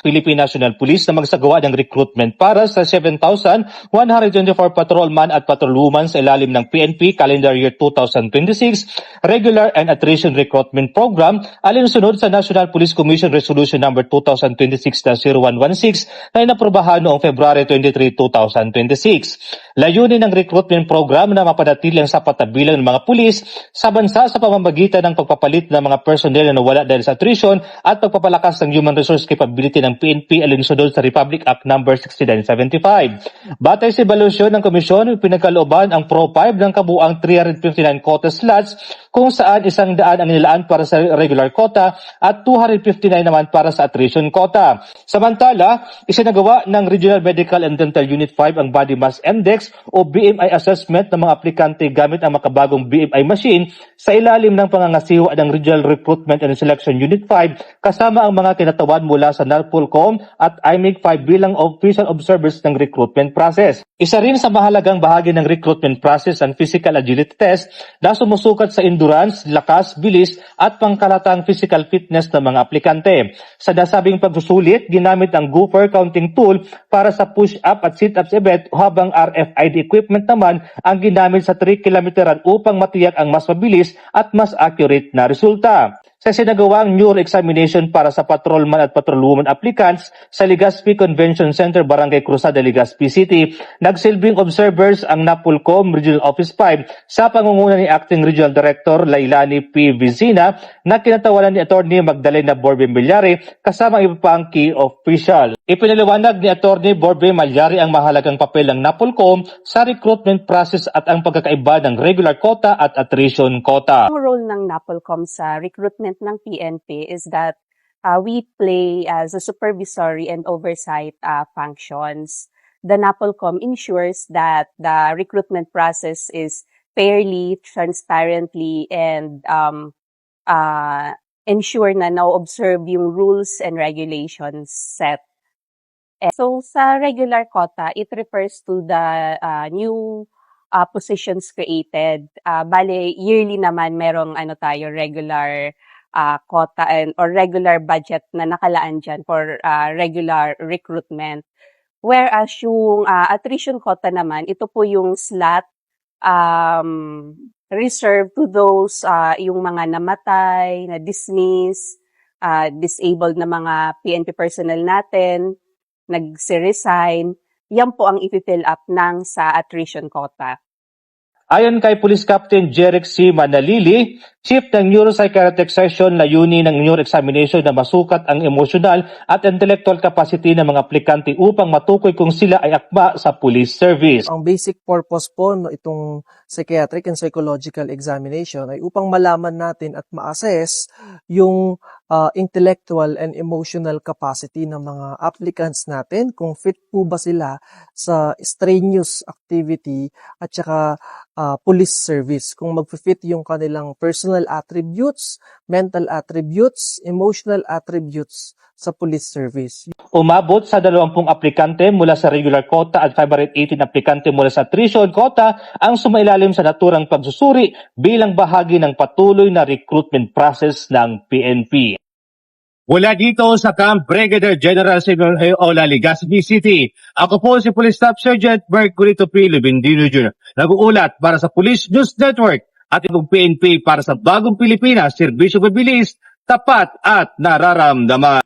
Philippine National Police na magsagawa ng recruitment para sa 7,124 patrolman at patrolwoman sa ilalim ng PNP Calendar Year 2026 Regular and Attrition Recruitment Program alinsunod sa National Police Commission Resolution No. 2026-0116 na inaprubahan noong February 23, 2026. Layunin ng recruitment program na mapanatili ang sapat na bilang ng mga pulis sa bansa sa pamamagitan ng pagpapalit ng mga personnel na nawala dahil sa attrition at pagpapalakas ng human resource capability ng PNP alinsunod sa Republic Act No. 6975. Batay sa evaluasyon ng komisyon, pinagkalooban ang Pro 5 ng kabuang 359 quota slots kung saan 100 ang nilaan para sa regular quota at 259 naman para sa attrition quota. Samantala, isinagawa ng Regional Medical and Dental Unit 5 ang Body Mass Index o BMI assessment ng mga aplikante gamit ang makabagong BMI machine sa ilalim ng pangangasiwa ng Regional Recruitment and Selection Unit 5 kasama ang mga kinatawan mula sa NARPOLCOM at IMIG 5 bilang official observers ng recruitment process. Isa rin sa mahalagang bahagi ng recruitment process ang physical agility test na sumusukat sa endurance, lakas, bilis at pangkalatang physical fitness ng mga aplikante. Sa nasabing pagsusulit, ginamit ang Gopher counting tool para sa push-up at sit-ups event habang RFID equipment naman ang ginamit sa 3 kilometeran upang matiyak ang mas mabilis at mas accurate na resulta. Sa sinagawang neural examination para sa patrolman at patrolwoman applicants sa Legazpi Convention Center, Barangay Cruzada, Legazpi City, nagsilbing observers ang NAPOLCOM Regional Office 5 sa pangunguna ni Acting Regional Director Lailani P. Vizina na kinatawanan ni Atty. Magdalena Borbe Malyari kasama ang iba pang key official. Ipinaliwanag ni Atty. Borbe Malyari ang mahalagang papel ng NAPOLCOM sa recruitment process at ang pagkakaiba ng regular quota at attrition quota. Ang role ng NAPOLCOM sa recruitment ng PNP is that we play as a supervisory and oversight functions. The NAPOLCOM ensures that the recruitment process is fairly, transparently, and ensure na na-observe yung rules and regulations set. So sa regular quota, it refers to the new positions created. Bale, yearly naman merong regular quota or regular budget na nakalaan dyan for regular recruitment. Whereas yung attrition quota naman, ito po yung slot reserved to those yung mga namatay, na-dismiss, disabled na mga PNP personnel natin, nag-resign. Yan po ang ipi-fill up ng sa attrition quota. Ayon kay Police Captain Jeric C. Manalili, Chief ng Neuropsychiatric Section, layunin ng neuro examination na masukat ang emosyonal at intellectual capacity ng mga aplikante upang matukoy kung sila ay akma sa police service. Ang basic purpose po itong psychiatric and psychological examination ay upang malaman natin at ma-assess yung intellectual and emotional capacity ng mga applicants natin, kung fit po ba sila sa strenuous activity at saka police service, kung mag-fit yung kanilang personal attributes, mental attributes, emotional attributes sa police service. Umabot sa 20 aplikante mula sa regular quota at 518 aplikante mula sa attrition quota ang sumailalim sa naturang pagsusuri bilang bahagi ng patuloy na recruitment process ng PNP. Mula dito sa Camp Brigadier General Simeon Ola, Legazpi City, ako po si Police Staff Sergeant Mercurito P. Lubindino Jr. Nag-uulat para sa Police News Network at ibang PNP para sa Bagong Pilipinas, serbisyo mabilis, tapat at nararamdaman.